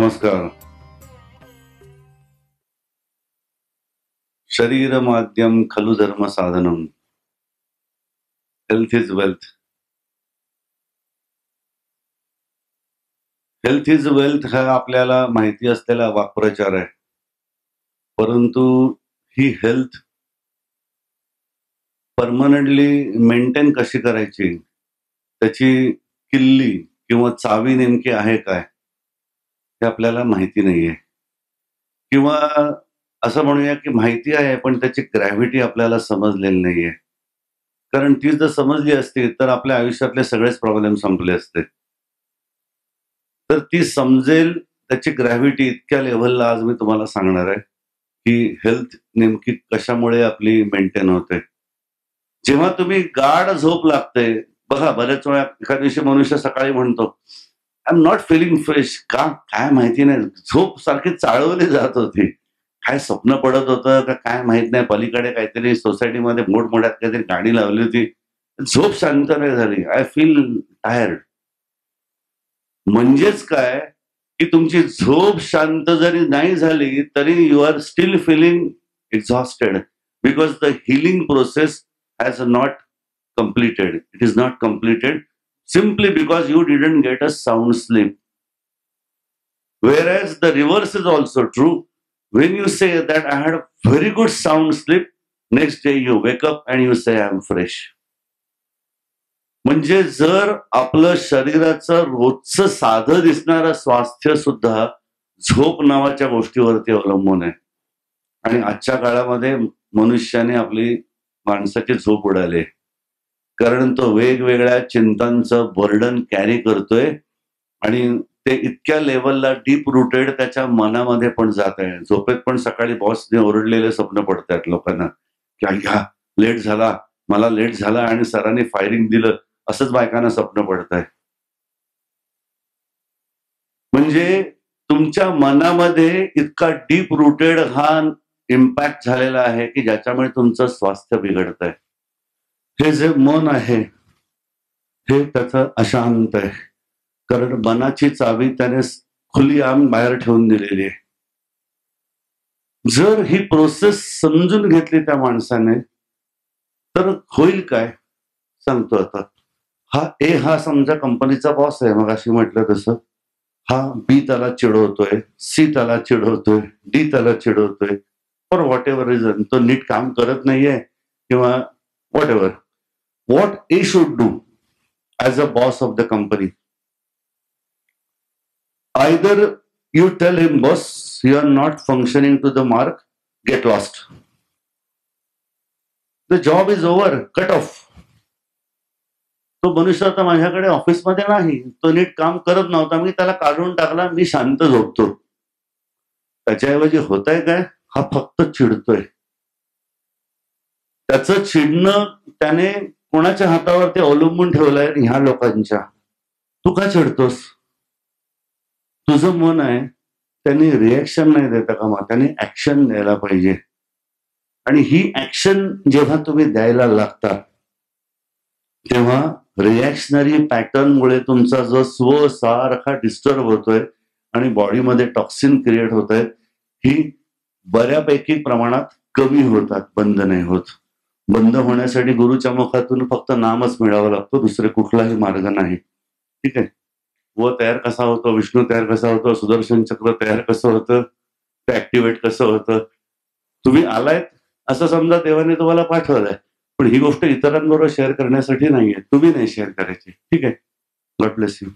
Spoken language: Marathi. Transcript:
नमस्कार. शरीर माध्यम खलु धर्म साधनम. Health is wealth. Health is wealth हा आपल्याला माहिती असलेला वाक्प्रचार आहे. परंतु ही हेल्थ परमनंटली मेंटेन कशी करायची, त्याची किल्ली किंवा चावी नेमकी आहे काय, हे आपल्याला माहिती नाहीये. किंवा असं म्हणूया की माहिती आहे पण त्याची ग्रॅव्हिटी आपल्याला समजलेली नाहीये. कारण ती जर समजली असती तर आपल्या आयुष्यातले सगळेच प्रॉब्लेम संपले असते. तर ती समजेल त्याची ग्रॅव्हिटी इतक्या लेव्हलला आज मी तुम्हाला सांगणार आहे की हेल्थ नेमकी कशामुळे आपली मेंटेन होते. जेव्हा तुम्ही गाढ झोप लागते, बघा बऱ्याच वेळा एखाद्या दिवशी मनुष्य सकाळी म्हणतो I am not feeling fresh. का काय माहिती नाही, झोप सारखी चाळवली जात होती. काय स्वप्न पडत होतं का काय माहित नाही, पलीकडे काहीतरी सोसायटीमध्ये मोठमोठ्यात काहीतरी गाणी लावली होती, झोप शांत नाही झाली. I feel tired. म्हणजेच काय की तुमची झोप शांत जरी नाही झाली तरी you are still feeling exhausted because the healing process has not completed. It is not completed simply because you didn't get a sound sleep. Whereas the reverse is also true. When you say that I had a very good sound sleep, next day you wake up and you say I am fresh. म्हणजे जर आपलं शरीराचं रोजचं साधं दिसणारं स्वास्थ्य सुद्धा झोप नावाच्या गोष्टीवरती अवलंबून आहे. आणि आजच्या काळामध्ये मनुष्याने आपली माणसाची झोप उडाली, कारण तो वेगवेगळ्या चिंतांचं बर्डन कॅरी करतोय आणि ते इतक्या लेवलला डीप रुटेड त्याच्या मनामध्ये पण जात आहे. झोपेत पण सकाळी बॉसने ओरडलेले स्वप्न पडतात लोकांना की ह्या लेट झाला, मला लेट झाला आणि सरांनी फायरिंग दिलं, असंच बायकांना स्वप्न पडत आहे. म्हणजे तुमच्या मनामध्ये इतका डीप रुटेड हा इम्पॅक्ट झालेला आहे की ज्याच्यामुळे तुमचं स्वास्थ्य बिघडत आहे. हे जे मन आहे हे त्याचं अशांत आहे, कारण मनाची चावी त्याने खुली आम बाहेर ठेवून दिलेली आहे. जर ही प्रोसेस समजून घेतली त्या माणसाने तर होईल काय सांगतो. आता हा ए हा समजा कंपनीचा बॉस आहे, मग अशी म्हटलं तसं. हा बी त्याला चिडवतोय, सी त्याला चिडवतोय, डी त्याला चिडवतोय फॉर व्हॉट एव्हर रिझन. तो नीट काम करत नाहीये किंवा what ever. What he should do as a boss of the company? Either you tell him, boss, you are not functioning to the mark, get lost. The job is over, cut off. तो मनुष्य आता माझ्याकडे ऑफिसमध्ये नाही, तो नीट काम करत नव्हता, मी त्याला काढून टाकला, मी शांत झोपतो. त्याच्याऐवजी होतंय काय, हा फक्त चिडतोय. त्याचं चिडणं त्याने कोणाच्या हातावर ते अवलंबून ठेवलंय, ह्या लोकांच्या. तू का चिडतोस? तुझं मन आहे त्यांनी रिॲक्शन नाही देता कामा, त्याने ऍक्शन द्यायला पाहिजे. आणि ही ऍक्शन जेव्हा तुम्ही द्यायला लागता तेव्हा रिॲक्शनरी पॅटर्नमुळे तुमचा जो स्व सारखा डिस्टर्ब होतोय आणि बॉडीमध्ये टॉक्सिन क्रिएट होत आहे, ही बऱ्यापैकी प्रमाणात कमी होतात, बंद नाही होत. बंद होण्यासाठी गुरुच्या मुखातून फक्त नामच मिळावं लागतं, दुसरे कुठलाही मार्ग नाही. ठीक आहे. व तयार कसा होतो, विष्णू तयार कसा होतो, सुदर्शन चक्र तयार कसं होतं, ते ऍक्टिव्हेट कसं होतं. तुम्ही आलायत असं समजा देवाने तुम्हाला पाठवलंय, पण ही गोष्ट इतरांबरोबर शेअर करण्यासाठी नाहीये, तुम्ही नाही शेअर करायची. ठीक आहे. God bless you.